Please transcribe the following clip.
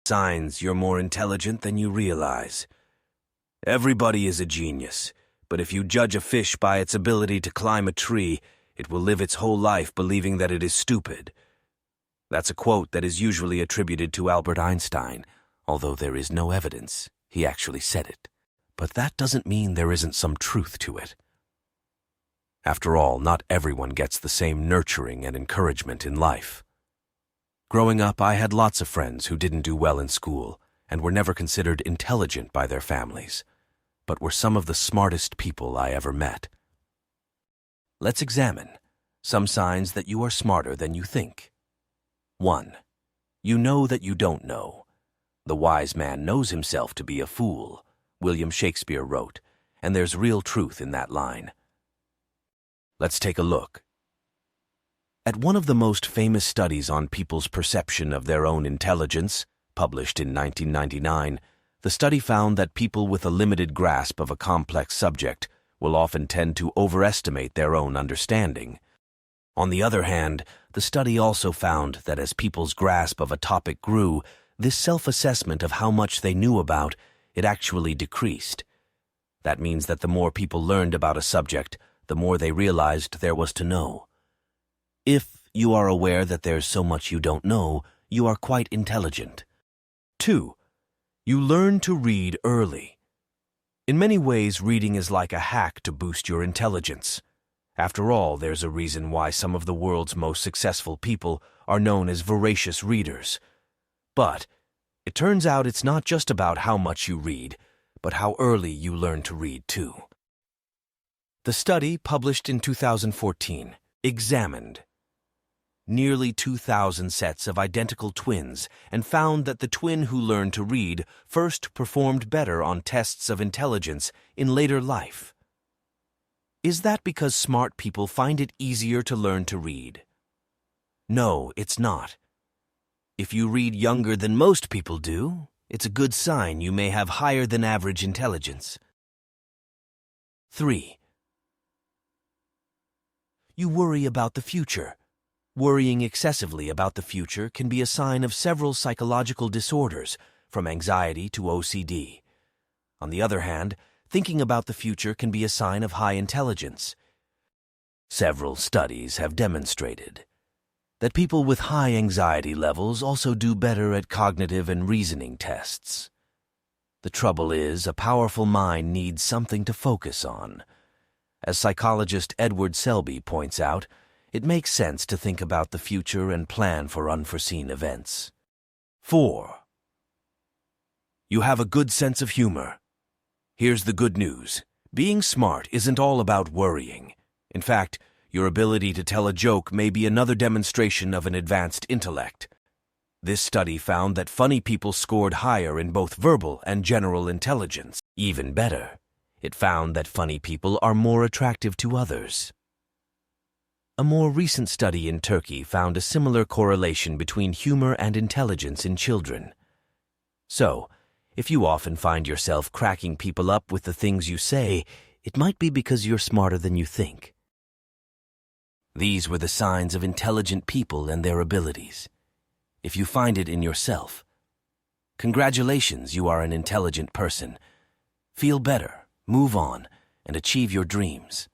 Signs you're more intelligent than you realize. Everybody is a genius, but if you judge a fish by its ability to climb a tree, it will live its whole life believing that it is stupid. That's a quote that is usually attributed to Albert Einstein, although there is no evidence he actually said it. But that doesn't mean there isn't some truth to it. After all, not everyone gets the same nurturing and encouragement in life. Growing up, I had lots of friends who didn't do well in school and were never considered intelligent by their families, but were some of the smartest people I ever met. Let's examine some signs that you are smarter than you think. 1. You know that you don't know. The wise man knows himself to be a fool, William Shakespeare wrote, and there's real truth in that line. Let's take a look. At one of the most famous studies on people's perception of their own intelligence, published in 1999, the study found that people with a limited grasp of a complex subject will often tend to overestimate their own understanding. On the other hand, the study also found that as people's grasp of a topic grew, this self-assessment of how much they knew about it actually decreased. That means that the more people learned about a subject, the more they realized there was to know. If you are aware that there's so much you don't know, you are quite intelligent. 2. You learn to read early. In many ways, reading is like a hack to boost your intelligence. After all, there's a reason why some of the world's most successful people are known as voracious readers. But it turns out it's not just about how much you read, but how early you learn to read too. The study, published in 2014, examined nearly 2,000 sets of identical twins and found that the twin who learned to read first performed better on tests of intelligence in later life. Is that because smart people find it easier to learn to read? No, it's not. If you read younger than most people do, it's a good sign you may have higher than average intelligence. 3. You worry about the future. Worrying excessively about the future can be a sign of several psychological disorders, from anxiety to OCD. On the other hand, thinking about the future can be a sign of high intelligence. Several studies have demonstrated that people with high anxiety levels also do better at cognitive and reasoning tests. The trouble is, a powerful mind needs something to focus on. As psychologist Edward Selby points out, it makes sense to think about the future and plan for unforeseen events. 4. You have a good sense of humor. Here's the good news. Being smart isn't all about worrying. In fact, your ability to tell a joke may be another demonstration of an advanced intellect. This study found that funny people scored higher in both verbal and general intelligence. Even better, it found that funny people are more attractive to others. A more recent study in Turkey found a similar correlation between humor and intelligence in children. So, if you often find yourself cracking people up with the things you say, it might be because you're smarter than you think. These were the signs of intelligent people and their abilities. If you find it in yourself, congratulations, you are an intelligent person. Feel better, move on, and achieve your dreams.